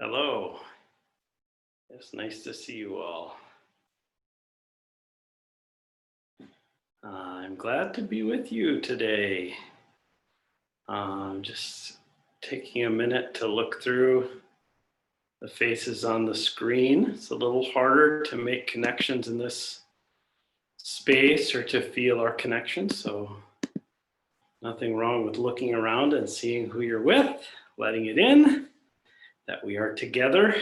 Hello. It's nice to see you all. I'm glad to be with you today. Just taking a minute to look through the faces on the screen. It's a little harder to make connections in this space or to feel our connection. So nothing wrong with looking around and seeing who you're with, letting it in that we are together.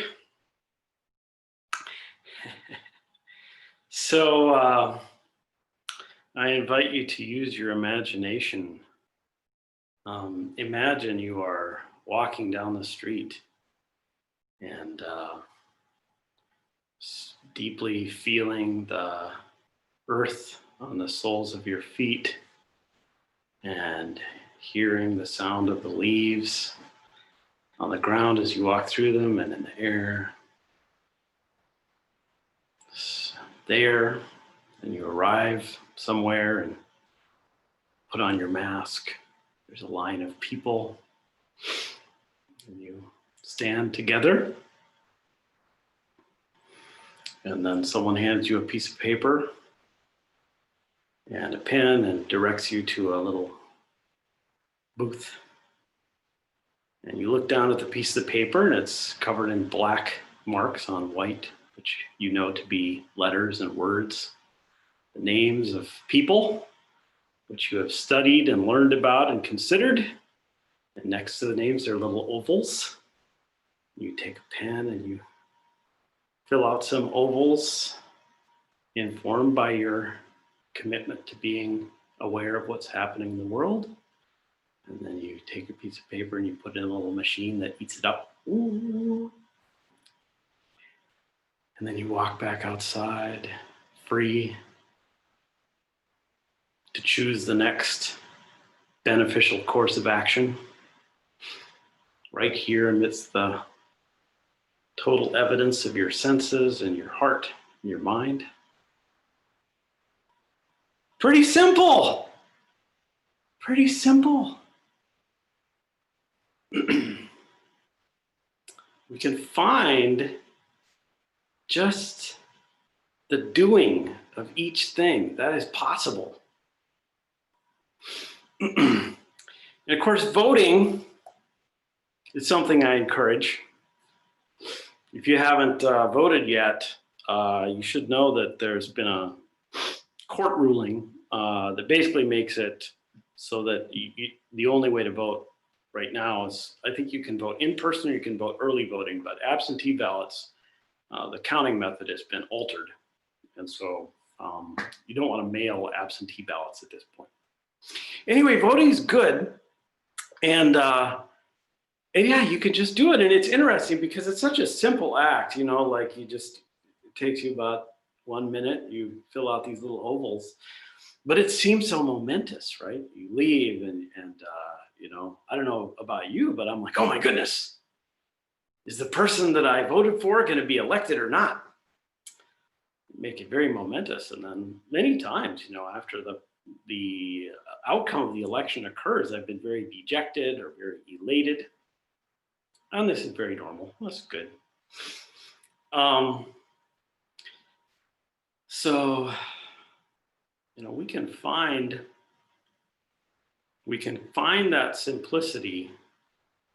So I invite you to use your imagination. Imagine you are walking down the street and deeply feeling the earth on the soles of your feet and hearing the sound of the leaves on the ground as you walk through them and in the air. There, and you arrive somewhere and put on your mask. There's a line of people and you stand together. And then someone hands you a piece of paper and a pen and directs you to a little booth. And you look down at the piece of the paper and it's covered in black marks on white, which you know to be letters and words, the names of people which you have studied and learned about and considered. And next to the names are little ovals. You take a pen and you fill out some ovals informed by your commitment to being aware of what's happening in the world. And then you take a piece of paper and you put it in a little machine that eats it up. Ooh. And then you walk back outside, free to choose the next beneficial course of action. Right here amidst the total evidence of your senses and your heart and your mind. Pretty simple. Pretty simple. We can find just the doing of each thing that is possible. And of course, voting is something I encourage. If you haven't voted yet, you should know that there's been a court ruling that basically makes it so that the only way to vote right now is, I think you can vote in person or you can vote early voting, but absentee ballots, the counting method has been altered. And so you don't want to mail absentee ballots at this point. Anyway, voting is good. And yeah, you can just do it. And it's interesting because it's such a simple act, you know, like it takes you about 1 minute, you fill out these little ovals, but it seems so momentous, right? You leave and you know, I don't know about you, but I'm like, oh my goodness, is the person that I voted for going to be elected or not? Make it very momentous. And then many times, you know, after the outcome of the election occurs, I've been very dejected or very elated. And this is very normal. That's good. So, you know, we can find that simplicity,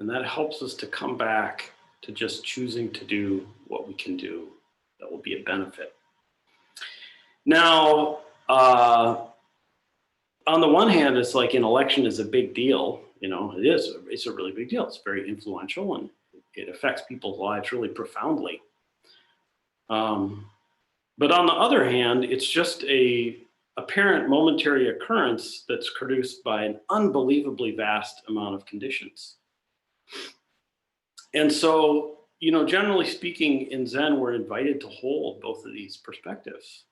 and that helps us to come back to just choosing to do what we can do that will be a benefit. Now, on the one hand, it's like an election is a big deal. You know, it is. It's a really big deal. It's very influential and it affects people's lives really profoundly. But on the other hand, it's just a apparent momentary occurrence that's produced by an unbelievably vast amount of conditions. And so, you know, generally speaking, in Zen, we're invited to hold both of these perspectives.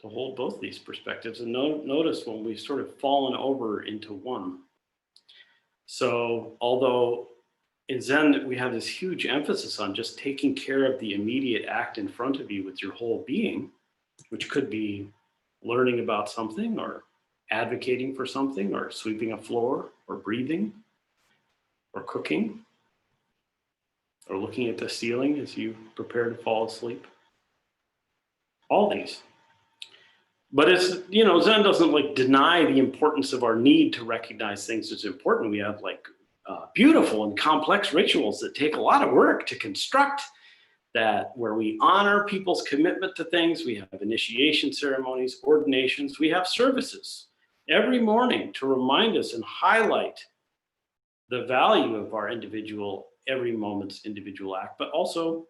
And notice when we've sort of fallen over into one. So although in Zen we have this huge emphasis on just taking care of the immediate act in front of you with your whole being, which could be learning about something or advocating for something or sweeping a floor or breathing or cooking. or looking at the ceiling as you prepare to fall asleep. All these. But it's, you know, Zen doesn't like deny the importance of our need to recognize things as important. We have like beautiful and complex rituals that take a lot of work to construct, that where we honor people's commitment to things. We have initiation ceremonies, ordinations, we have services every morning to remind us and highlight the value of our individual, every moment's individual act, but also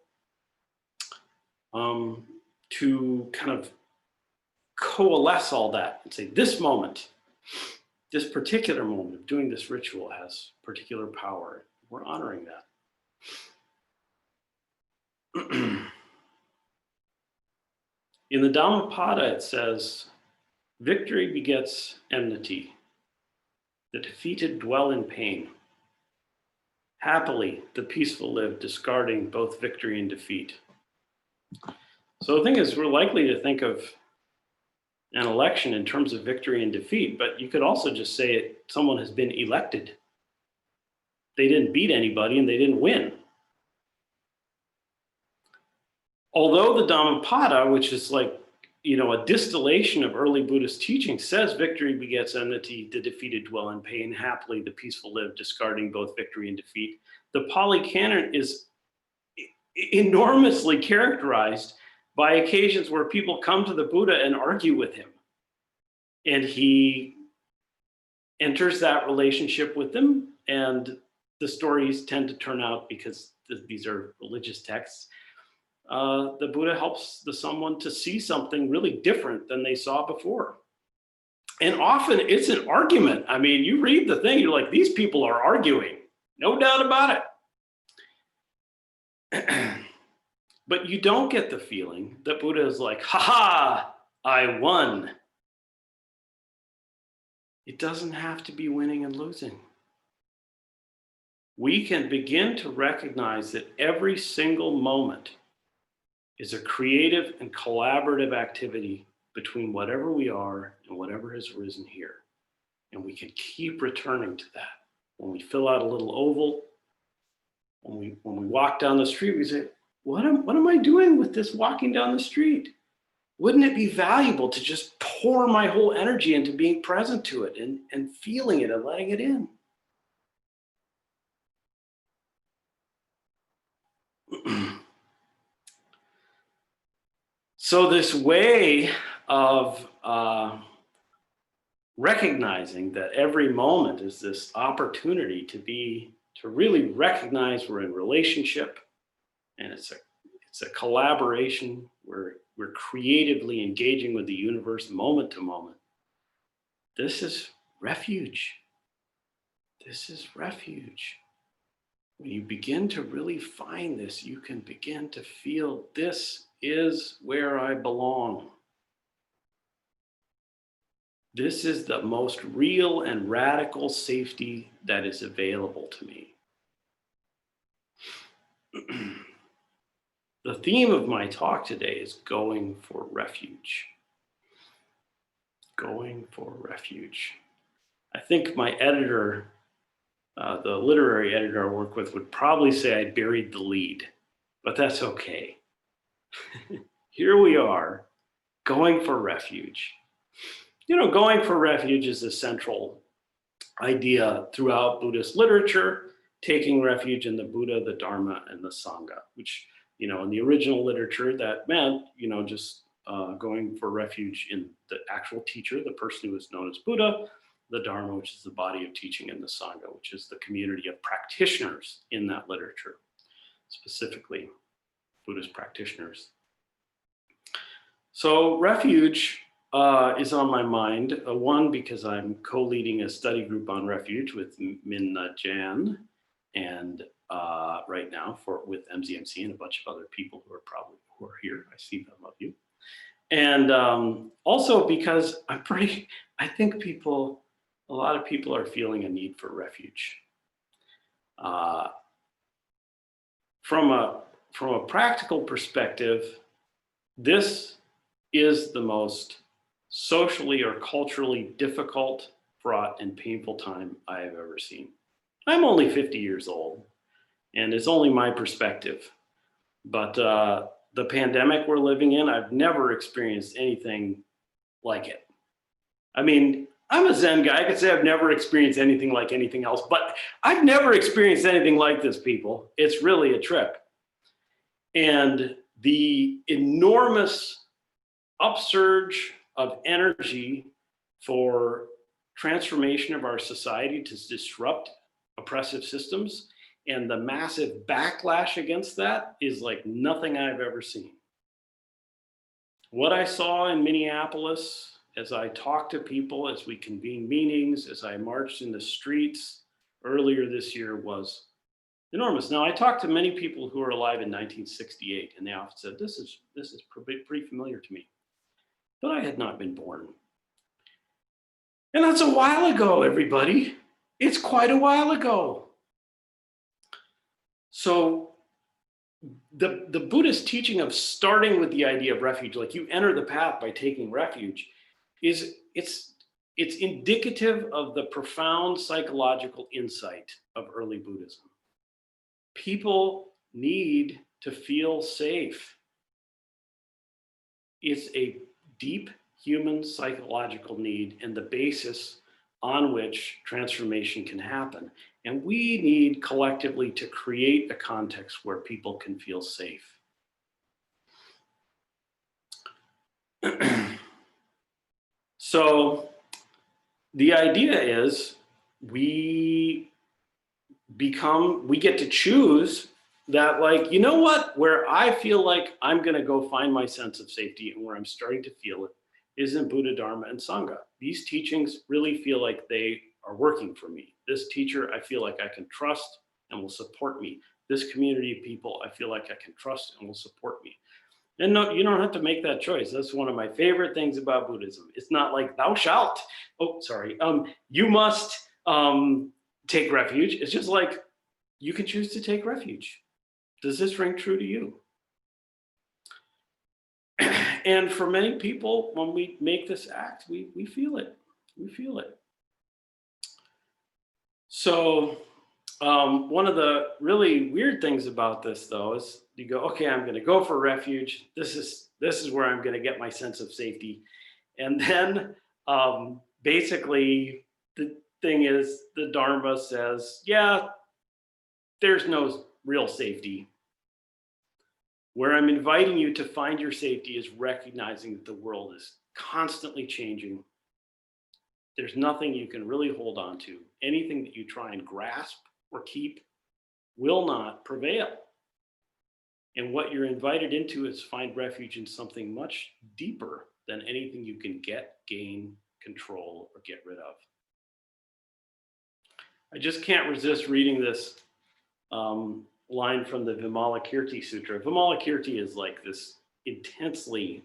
to kind of coalesce all that and say, this moment, this particular moment of doing this ritual has particular power. We're honoring that. In the Dhammapada, it says, victory begets enmity. The defeated dwell in pain. Happily, the peaceful live, discarding both victory and defeat. So the thing is, we're likely to think of an election in terms of victory and defeat, but you could also just say someone has been elected. They didn't beat anybody and they didn't win. Although the Dhammapada, which is like, you know, a distillation of early Buddhist teaching, says victory begets enmity, the defeated dwell in pain, happily the peaceful live, discarding both victory and defeat. The Pali Canon is enormously characterized by occasions where people come to the Buddha and argue with him. And he enters that relationship with them, and the stories tend to turn out, because these are religious texts, the Buddha helps someone to see something really different than they saw before. And often it's an argument. I mean, you read the thing, you're like, these people are arguing, no doubt about it. But you don't get the feeling that Buddha is like, ha, I won. It doesn't have to be winning and losing. We can begin to recognize that every single moment is a creative and collaborative activity between whatever we are and whatever has arisen here. And we can keep returning to that. When we fill out a little oval, when we walk down the street, we say, what am I doing with this walking down the street? Wouldn't it be valuable to just pour my whole energy into being present to it and feeling it and letting it in? So this way of recognizing that every moment is this opportunity to really recognize we're in relationship, and it's a collaboration where we're creatively engaging with the universe moment to moment. This is refuge. This is refuge. When you begin to really find this, you can begin to feel, this is where I belong. This is the most real and radical safety that is available to me. The theme of my talk today is going for refuge. Going for refuge. I think my editor, the literary editor I work with, would probably say I buried the lead, but that's okay. Here we are, going for refuge. You know, going for refuge is a central idea throughout Buddhist literature, taking refuge in the Buddha, the Dharma, and the Sangha, which, you know, in the original literature, that meant, you know, just going for refuge in the actual teacher, the person who was known as Buddha, the Dharma, which is the body of teaching, and the Sangha, which is the community of practitioners in that literature, specifically Buddhist practitioners. So refuge is on my mind, one, because I'm co-leading a study group on refuge with Minna Jan, and right now with MZMC and a bunch of other people who are here. I see some of you. And also because I think a lot of people are feeling a need for refuge. From a practical perspective, this is the most socially or culturally difficult, fraught, and painful time I have ever seen. I'm only 50 years old, And it's only my perspective. But the pandemic we're living in, I've never experienced anything like it. I mean, I'm a Zen guy. I could say I've never experienced anything like anything else, but I've never experienced anything like this, people. It's really a trip. And the enormous upsurge of energy for transformation of our society to disrupt oppressive systems and the massive backlash against that is like nothing I've ever seen. What I saw in Minneapolis, as I talked to people, as we convened meetings, as I marched in the streets earlier this year was enormous. Now, I talked to many people who were alive in 1968, and they often said, this is pretty familiar to me. But I had not been born. And that's a while ago, everybody. It's quite a while ago. So the Buddhist teaching of starting with the idea of refuge, like you enter the path by taking refuge, it's indicative of the profound psychological insight of early Buddhism. People need to feel safe. It's a deep human psychological need and the basis on which transformation can happen. And we need collectively to create a context where people can feel safe. So the idea is we get to choose that, like, you know what, where I feel like I'm going to go find my sense of safety and where I'm starting to feel it is in Buddha, Dharma, and Sangha. These teachings really feel like they are working for me. This teacher, I feel like I can trust and will support me. This community of people, I feel like I can trust and will support me. And no, you don't have to make that choice. That's one of my favorite things about Buddhism. It's not like thou shalt, you must take refuge. It's just like you can choose to take refuge. Does this ring true to you? And for many people, when we make this act, we feel it. We feel it. So one of the really weird things about this, though, is you go, okay, I'm going to go for refuge. This is where I'm going to get my sense of safety. And then basically the thing is the Dharma says, yeah, there's no real safety. Where I'm inviting you to find your safety is recognizing that the world is constantly changing. There's nothing you can really hold on to. Anything that you try and grasp or keep will not prevail. And what you're invited into is find refuge in something much deeper than anything you can get, gain, control, or get rid of. I just can't resist reading this line from the Vimalakirti Sutra. Vimalakirti is like this intensely,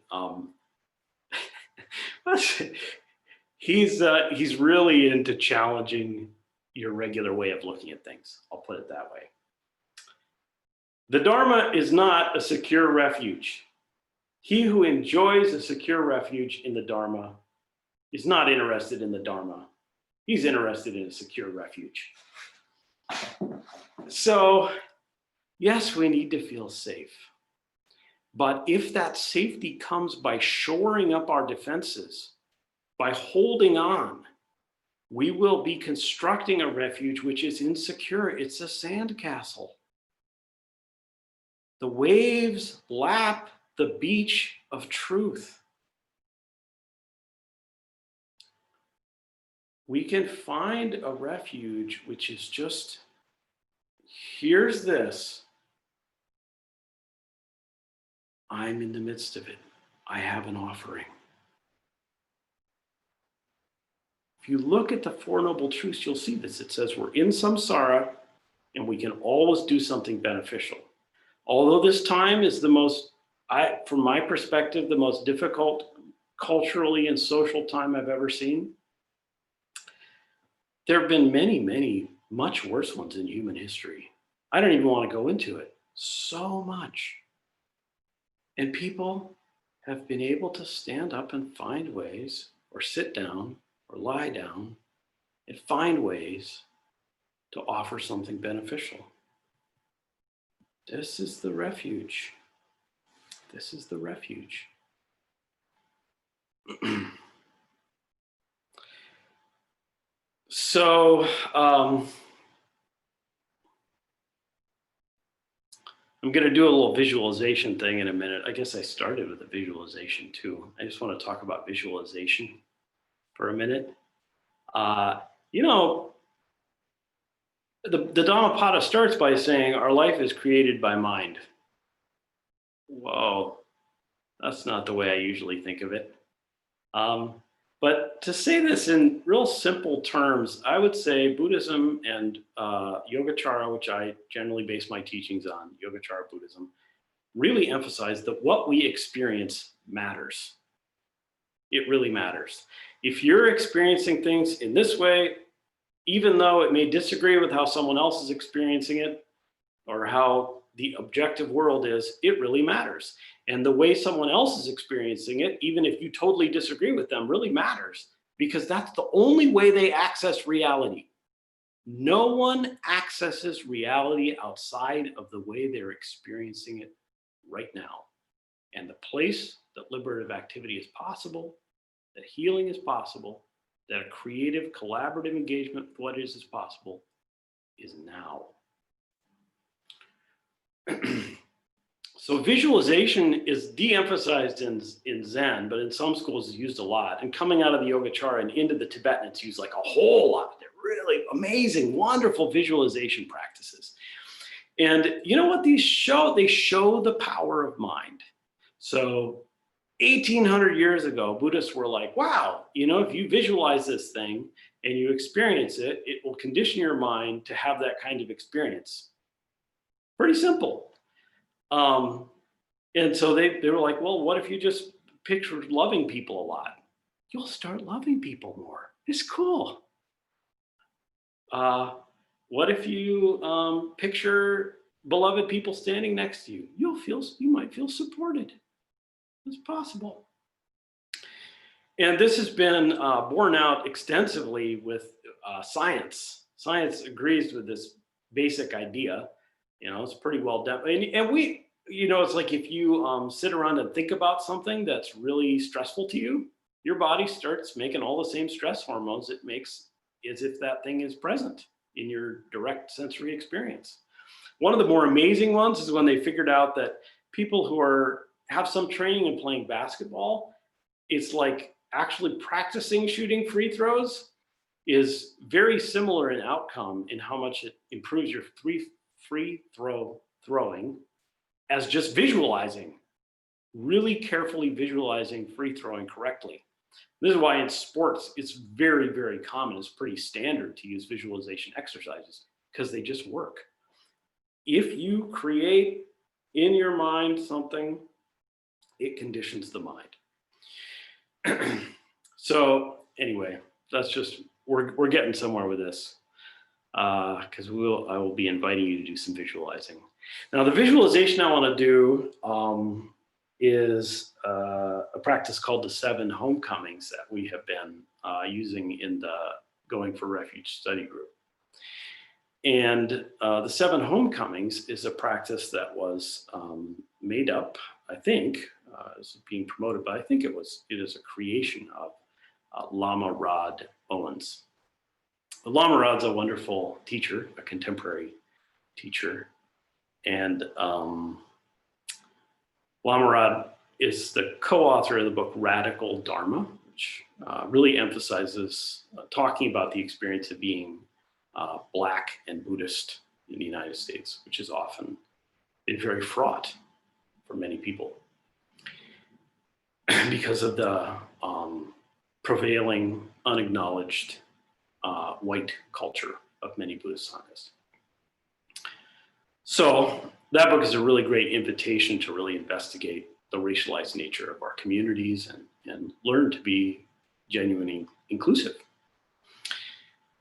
he's really into challenging your regular way of looking at things. I'll put it that way. The Dharma is not a secure refuge. He who enjoys a secure refuge in the Dharma is not interested in the Dharma. He's interested in a secure refuge. So, yes, we need to feel safe. But if that safety comes by shoring up our defenses, by holding on, we will be constructing a refuge which is insecure. It's a sandcastle. The waves lap the beach of truth. We can find a refuge which is just, here's this. I'm in the midst of it. I have an offering. If you look at the Four Noble Truths, you'll see this. It says we're in samsara and we can always do something beneficial. Although this time is the most, from my perspective, the most difficult culturally and social time I've ever seen, there have been many, many much worse ones in human history. I don't even want to go into it. So much. And people have been able to stand up and find ways, or sit down, or lie down, and find ways to offer something beneficial. This is the refuge. This is the refuge. So I'm going to do a little visualization thing in a minute. I guess I started with a visualization too. I just want to talk about visualization for a minute. You know, the Dhammapada starts by saying our life is created by mind. Whoa, that's not the way I usually think of it. But to say this in real simple terms, I would say Buddhism and Yogacara, which I generally base my teachings on, Yogacara Buddhism, really emphasize that what we experience matters. It really matters. If you're experiencing things in this way, even though it may disagree with how someone else is experiencing it or how the objective world is, it really matters. And the way someone else is experiencing it, even if you totally disagree with them, really matters, because that's the only way they access reality. No one accesses reality outside of the way they're experiencing it right now. And the place that liberative activity is possible, that healing is possible, that a creative, collaborative engagement with what is possible is now. So visualization is de-emphasized in Zen, but in some schools it's used a lot. And coming out of the Yogacara and into the Tibetan, it's used like a whole lot. They're really amazing, wonderful visualization practices. And you know what these show? They show the power of mind. So 1800 years ago, Buddhists were like, wow, you know, if you visualize this thing and you experience it, it will condition your mind to have that kind of experience. Pretty simple. And so they were like, well, what if you just picture loving people a lot? You'll start loving people more. It's cool. What if you picture beloved people standing next to you? You might feel supported. It's possible. And this has been borne out extensively with science. Science agrees with this basic idea. You know, it's pretty well done. And we, you know, it's like if you sit around and think about something that's really stressful to you, your body starts making all the same stress hormones it makes as if that thing is present in your direct sensory experience. One of the more amazing ones is when they figured out that people who have some training in playing basketball, it's like actually practicing shooting free throws is very similar in outcome in how much it improves your free throw throwing as just visualizing, really carefully visualizing free throwing correctly. This is why in sports, it's very, very common. It's pretty standard to use visualization exercises because they just work. If you create in your mind something, it conditions the mind. So anyway, that's just, we're getting somewhere with this. Because I will be inviting you to do some visualizing. Now, the visualization I want to do is a practice called the 7 homecomings that we have been using in the Going for Refuge study group. And the 7 homecomings is a practice that was made up, I think, is being promoted, but I think it is a creation of Lama Rod Owens. Lama Rod's a wonderful teacher, a contemporary teacher. And Lama Rod is the co-author of the book Radical Dharma, which really emphasizes talking about the experience of being Black and Buddhist in the United States, which is often been very fraught for many people because of the prevailing unacknowledged white culture of many Buddhist sanghas. So that book is a really great invitation to really investigate the racialized nature of our communities and learn to be genuinely inclusive.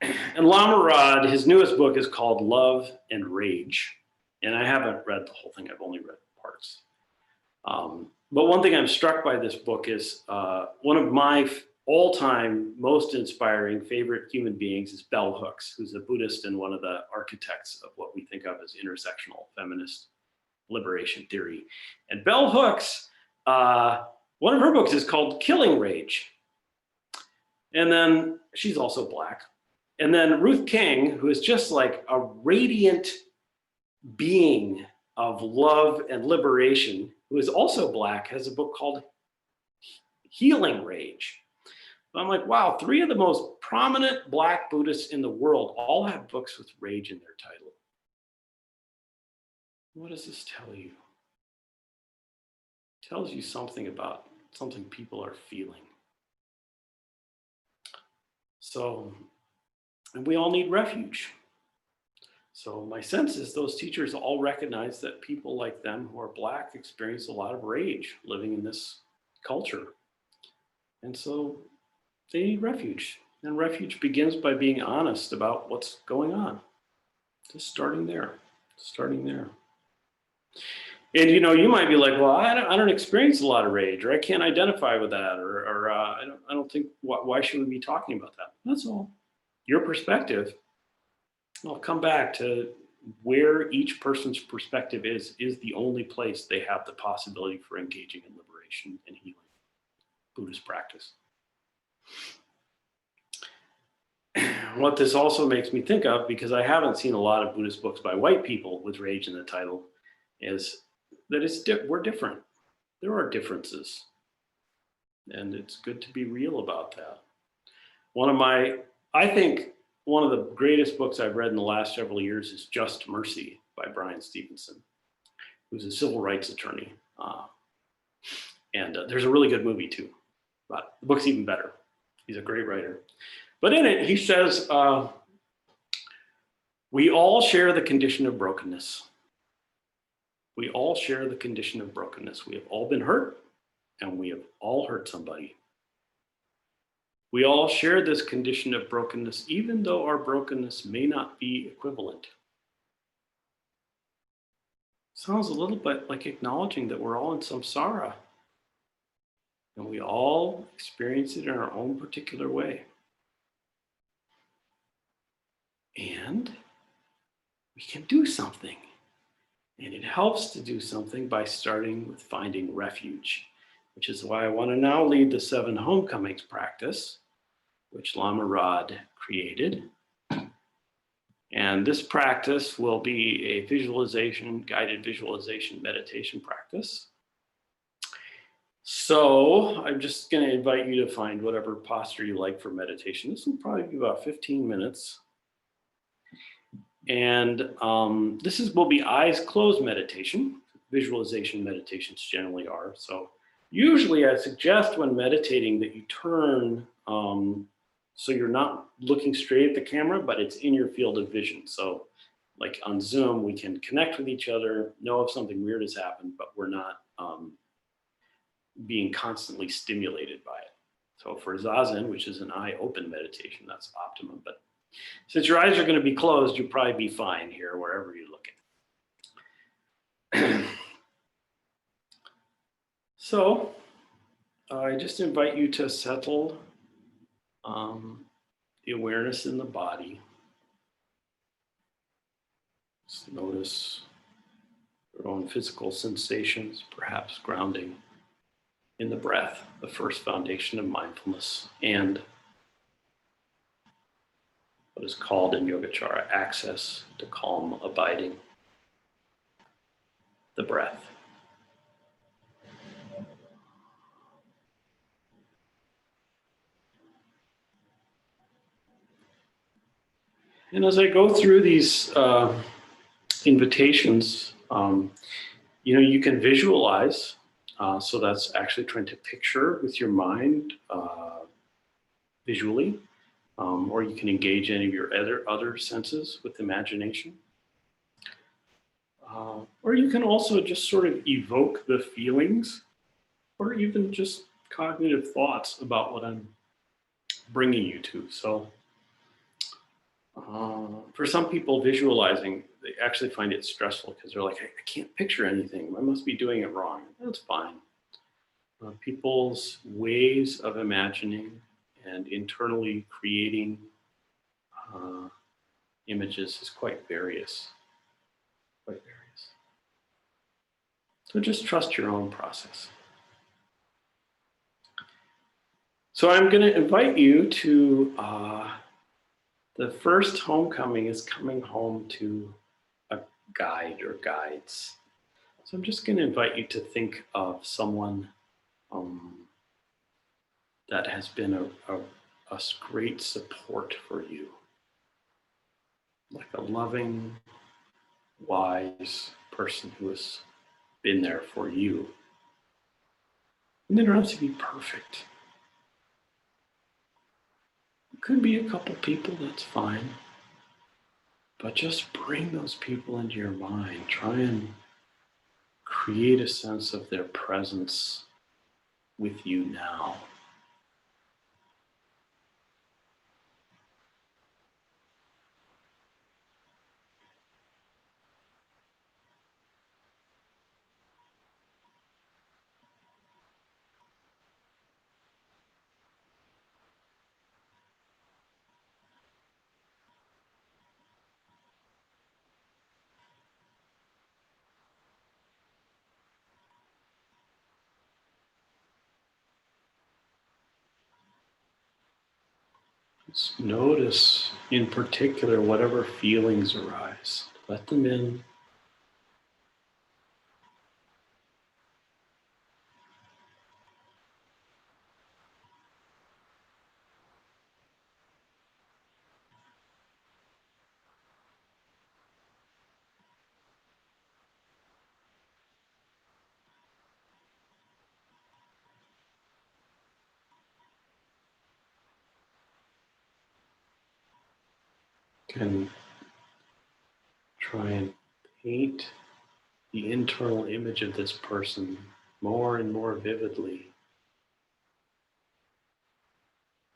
And Lama Rod, his newest book is called Love and Rage. And I haven't read the whole thing, I've only read parts. But one thing I'm struck by this book is one of my all-time most inspiring favorite human beings is Bell Hooks, who's a Buddhist and one of the architects of what we think of as intersectional feminist liberation theory. And Bell Hooks, one of her books is called Killing Rage. And then she's also Black. And then Ruth King, who is just like a radiant being of love and liberation, who is also Black, has a book called Healing Rage. I'm like, wow, 3 of the most prominent Black Buddhists in the world all have books with rage in their title. What does this tell you? It tells you something about something people are feeling. So, and we all need refuge. So my sense is those teachers all recognize that people like them who are Black experience a lot of rage living in this culture. And so they need refuge. And refuge begins by being honest about what's going on. Just starting there. And you might be like, well, I don't experience a lot of rage, or I can't identify with that, or I don't think, why should we be talking about that? That's all. Your perspective. I'll come back to where each person's perspective is the only place they have the possibility for engaging in liberation and healing. Buddhist practice. What this also makes me think of, because I haven't seen a lot of Buddhist books by white people with rage in the title, is that we're different. There are differences. And it's good to be real about that. I think one of the greatest books I've read in the last several years is Just Mercy by Bryan Stevenson, who's a civil rights attorney. And there's a really good movie too, but the book's even better. He's a great writer. But in it, he says, we all share the condition of brokenness. We all share the condition of brokenness. We have all been hurt, and we have all hurt somebody. We all share this condition of brokenness, even though our brokenness may not be equivalent. Sounds a little bit like acknowledging that we're all in samsara, and we all experience it in our own particular way. And we can do something. And it helps to do something by starting with finding refuge, which is why I want to now lead the 7 homecomings practice, which Lama Rod created. And this practice will be a guided visualization meditation practice. So I'm just going to invite you to find whatever posture you like for meditation. This will probably be about 15 minutes. And will be eyes closed meditation. Visualization meditations generally are. So usually I suggest when meditating that you turn so you're not looking straight at the camera, but it's in your field of vision. So like on Zoom, we can connect with each other, know if something weird has happened, but we're not being constantly stimulated by it. So for Zazen, which is an eye open meditation, that's optimum. But since your eyes are going to be closed, you'll probably be fine here, wherever you're looking. So I just invite you to settle the awareness in the body. Just notice your own physical sensations, perhaps grounding in the breath, the first foundation of mindfulness, and what is called in Yogacara access to calm abiding, the breath. And as I go through these invitations, you can visualize. So that's actually trying to picture with your mind visually, or you can engage any of your other senses with imagination. Or you can also just sort of evoke the feelings, or even just cognitive thoughts about what I'm bringing you to. So for some people, visualizing, they actually find it stressful because they're like, I can't picture anything. I must be doing it wrong. That's fine. People's ways of imagining and internally creating images is quite various. So just trust your own process. So I'm going to invite you to, the first homecoming is coming home to a guide or guides. So I'm just going to invite you to think of someone that has been a great support for you, like a loving, wise person who has been there for you. And they don't have to be perfect. It could be a couple people, that's fine. But just bring those people into your mind. Try and create a sense of their presence with you now. Just notice in particular whatever feelings arise. Let them in. Can try and paint the internal image of this person more and more vividly.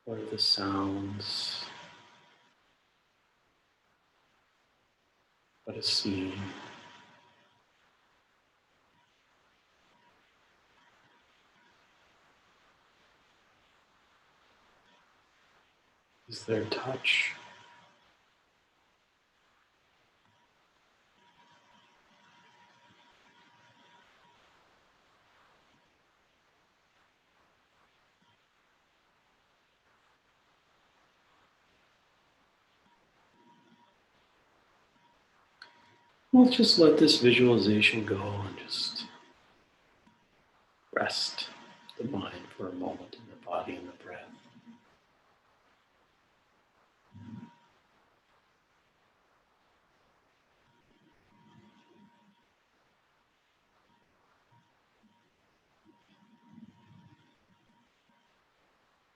What are the sounds? What a scene. Is there touch? We'll just let this visualization go and just rest the mind for a moment in the body and the breath.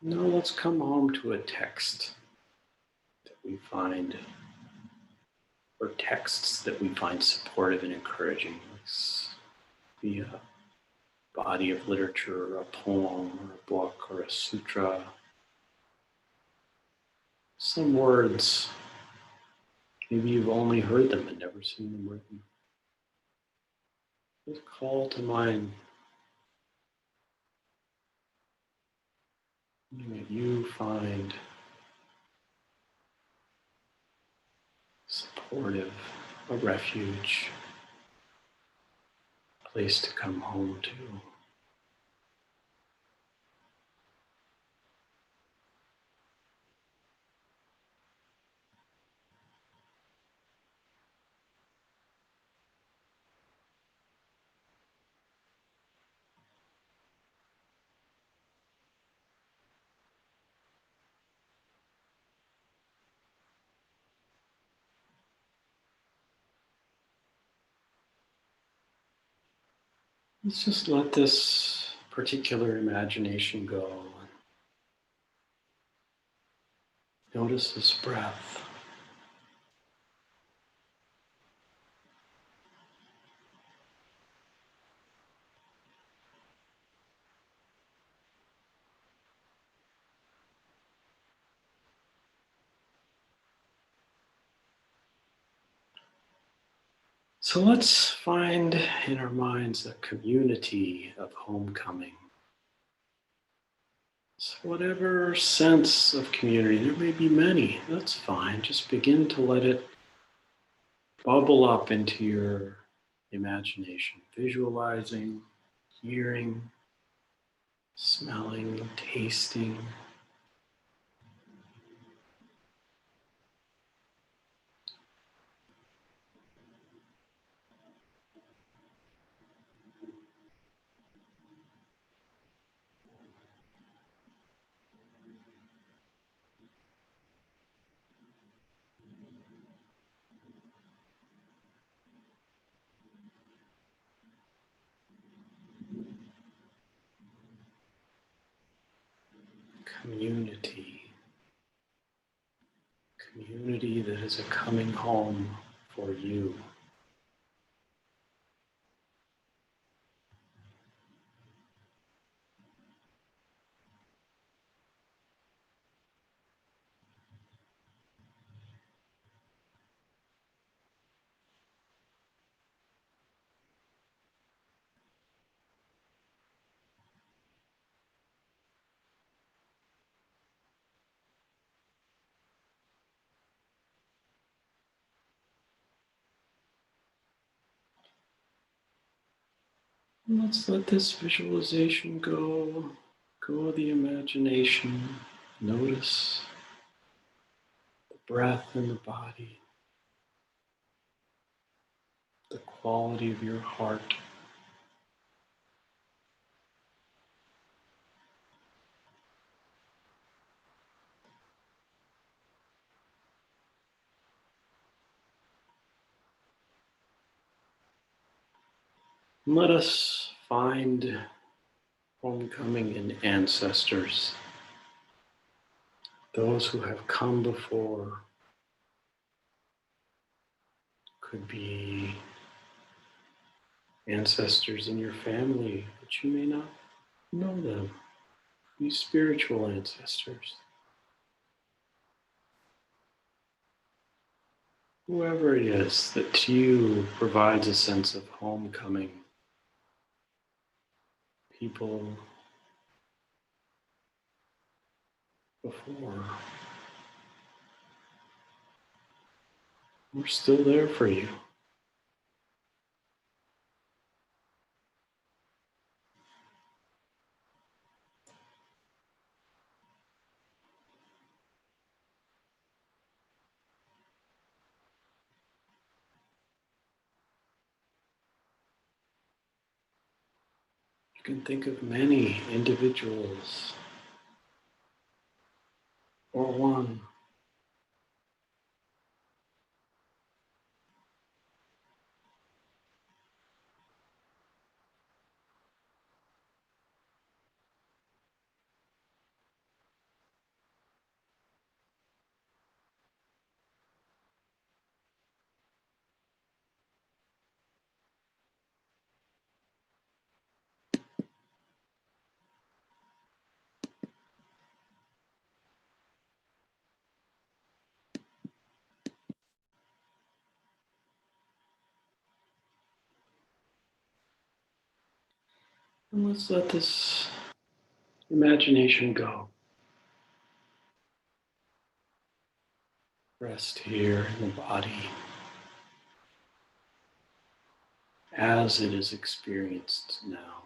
Now let's come home to a text that we find, or texts that we find supportive and encouraging. This be a body of literature, or a poem, or a book, or a sutra. Some words, maybe you've only heard them and never seen them written. Just call to mind something that you find supportive, a refuge, a place to come home to. Let's just let this particular imagination go. Notice this breath. So let's find in our minds a community of homecoming. So whatever sense of community, there may be many, that's fine. Just begin to let it bubble up into your imagination, visualizing, hearing, smelling, tasting. Community. Community that is a coming home for you. And let's let this visualization go. Go the imagination. Notice the breath in the body, the quality of your heart. And let us find homecoming in ancestors, those who have come before. Could be ancestors in your family, but you may not know them. Be spiritual ancestors. Whoever it is that to you provides a sense of homecoming. People before were still there for you. You can think of many individuals or one. And let's let this imagination go. Rest here in the body as it is experienced now.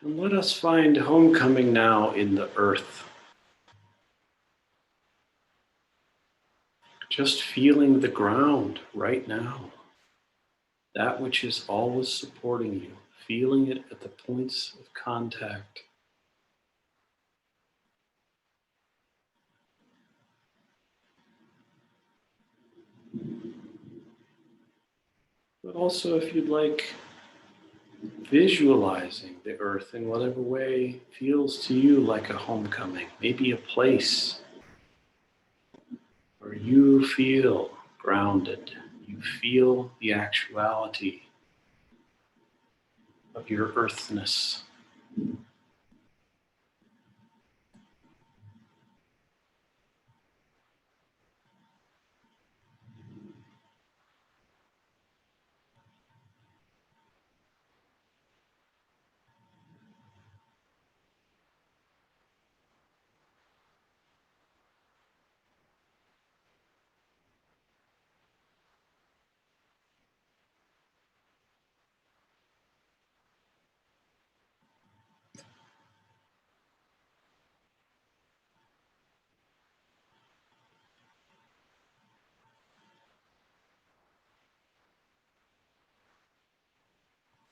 And let us find homecoming now in the earth. Just feeling the ground right now. That which is always supporting you. Feeling it at the points of contact. But also, if you'd like, visualizing the earth in whatever way feels to you like a homecoming. Maybe a place where you feel grounded. You feel the actuality of your earthness.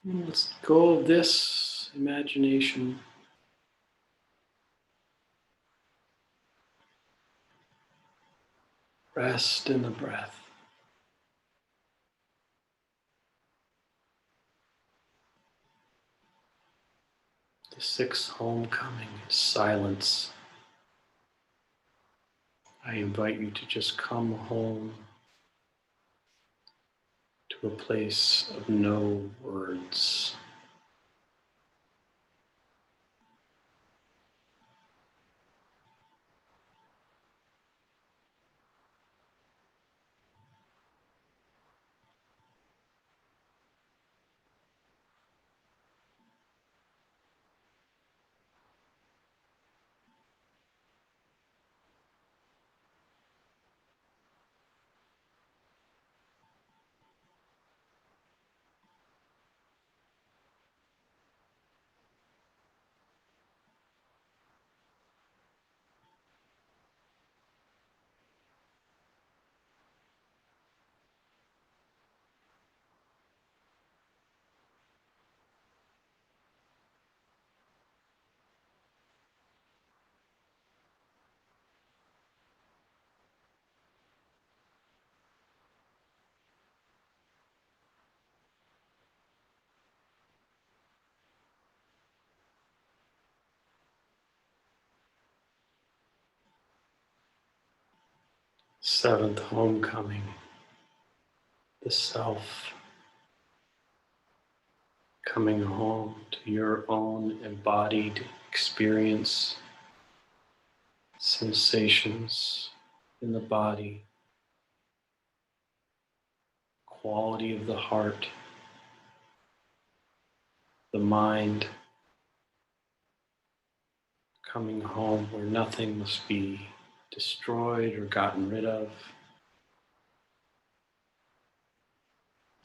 And let's go of this imagination. Rest in the breath. The sixth homecoming is silence. I invite you to just come home to a place of no words. Seventh homecoming, the self coming home to your own embodied experience, sensations in the body, quality of the heart, the mind, coming home where nothing must be destroyed or gotten rid of.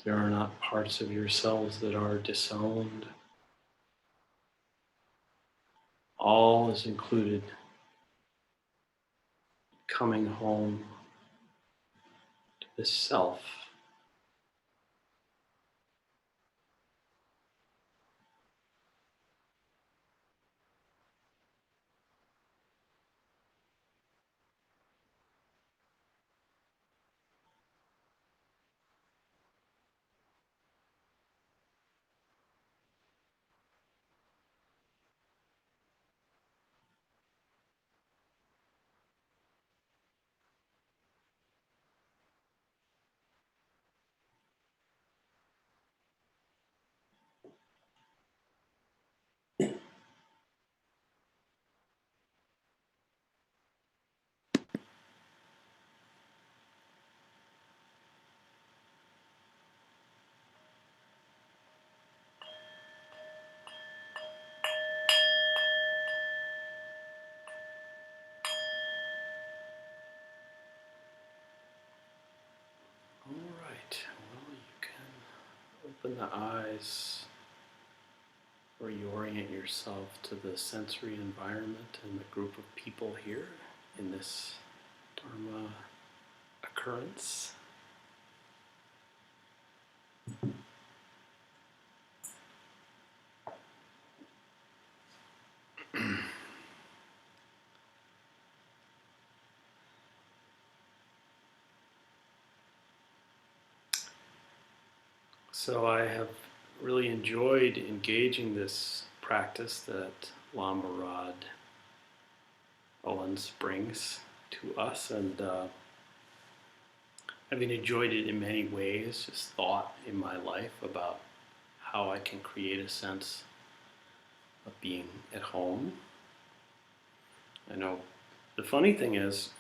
There are not parts of yourselves that are disowned. All is included. Coming home to the self. All right, well, you can open the eyes, reorient yourself to the sensory environment and the group of people here in this Dharma occurrence. So I have really enjoyed engaging this practice that Lama Rod Owens brings to us, and having enjoyed it in many ways, just thought in my life about how I can create a sense of being at home. I know the funny thing is,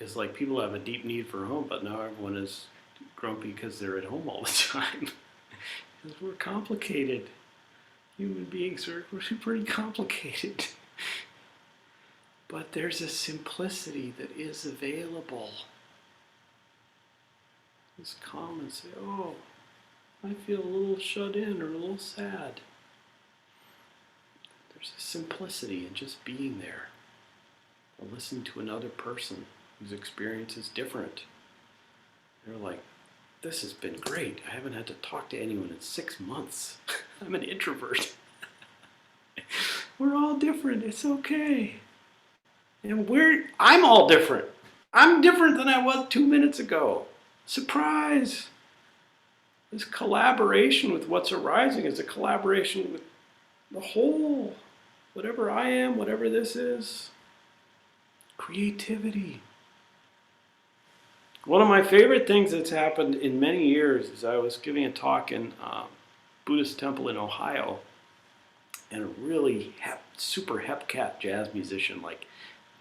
is like people have a deep need for a home, but now everyone is grumpy because they're at home all the time. Because we're complicated. Human beings are pretty complicated. But there's a simplicity that is available. Just come and say, oh, I feel a little shut in or a little sad. There's a simplicity in just being there. Or listening to another person whose experience is different. They're like this has been great. I haven't had to talk to anyone in 6 months. I'm an introvert. We're all different. It's okay. And I'm all different. I'm different than I was 2 minutes ago. Surprise! This collaboration with what's arising is a collaboration with the whole. Whatever I am, whatever this is. Creativity. One of my favorite things that's happened in many years is I was giving a talk in a Buddhist temple in Ohio, and a really super hepcat jazz musician, like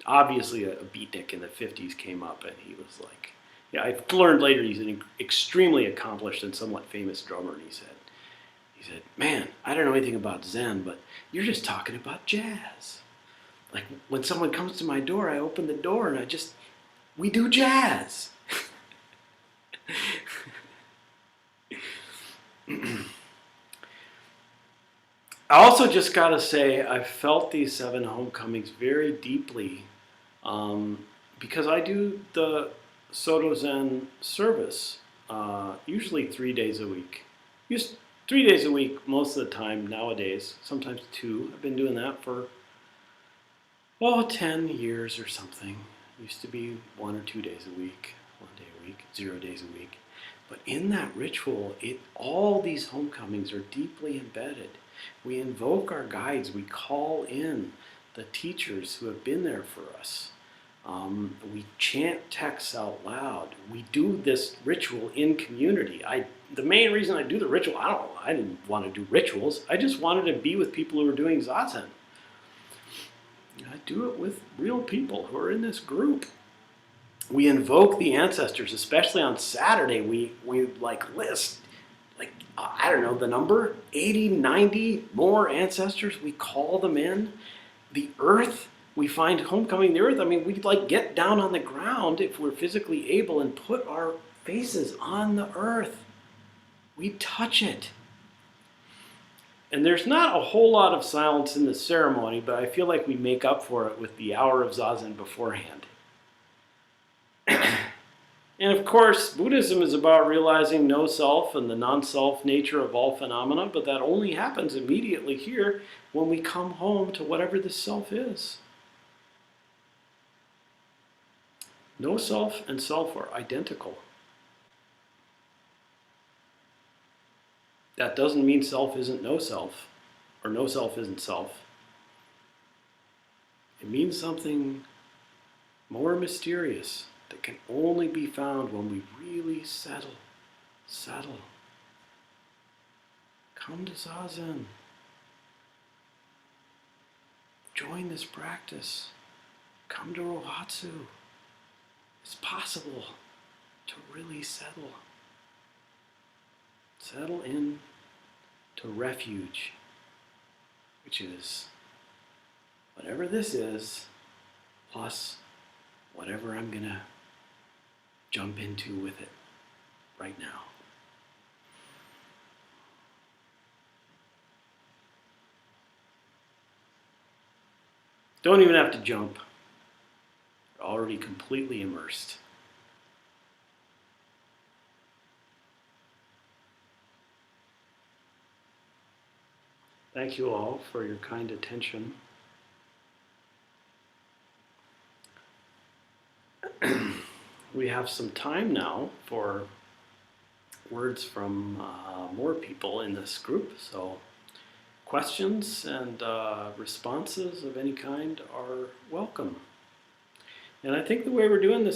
obviously a beatnik in the 50s, came up, and he was like, yeah, I've learned later he's an extremely accomplished and somewhat famous drummer, and he said, man, I don't know anything about Zen, but you're just talking about jazz. Like when someone comes to my door, I open the door and we do jazz. I also just got to say, I felt these 7 homecomings very deeply because I do the Soto Zen service usually 3 days a week. Just 3 days a week most of the time nowadays, sometimes 2. I've been doing that for 10 years or something. Used to be 1 or 2 days a week, 1 day a week, 0 days a week. But in that ritual, all these homecomings are deeply embedded. We invoke our guides. We call in the teachers who have been there for us. We chant texts out loud. We do this ritual in community. The main reason I do the ritual, I didn't want to do rituals. I just wanted to be with people who are doing zazen. I do it with real people who are in this group. We invoke the ancestors, especially on Saturday. We list, I don't know the number, 80, 90 more ancestors. We call them in. The earth, we find homecoming the earth. I mean, we get down on the ground if we're physically able and put our faces on the earth. We touch it. And there's not a whole lot of silence in the ceremony, but I feel like we make up for it with the hour of zazen beforehand. And of course, Buddhism is about realizing no self and the non-self nature of all phenomena, but that only happens immediately here when we come home to whatever this self is. No self and self are identical. That doesn't mean self isn't no self, or no self isn't self. It means something more mysterious that can only be found when we really settle. Come to zazen. Join this practice. Come to rohatsu. It's possible to really settle. Settle in to refuge, which is whatever this is, plus whatever I'm going to jump into with it right now. Don't even have to jump. You're already completely immersed. Thank you all for your kind attention. We have some time now for words from more people in this group, so questions and responses of any kind are welcome. And I think the way we're doing this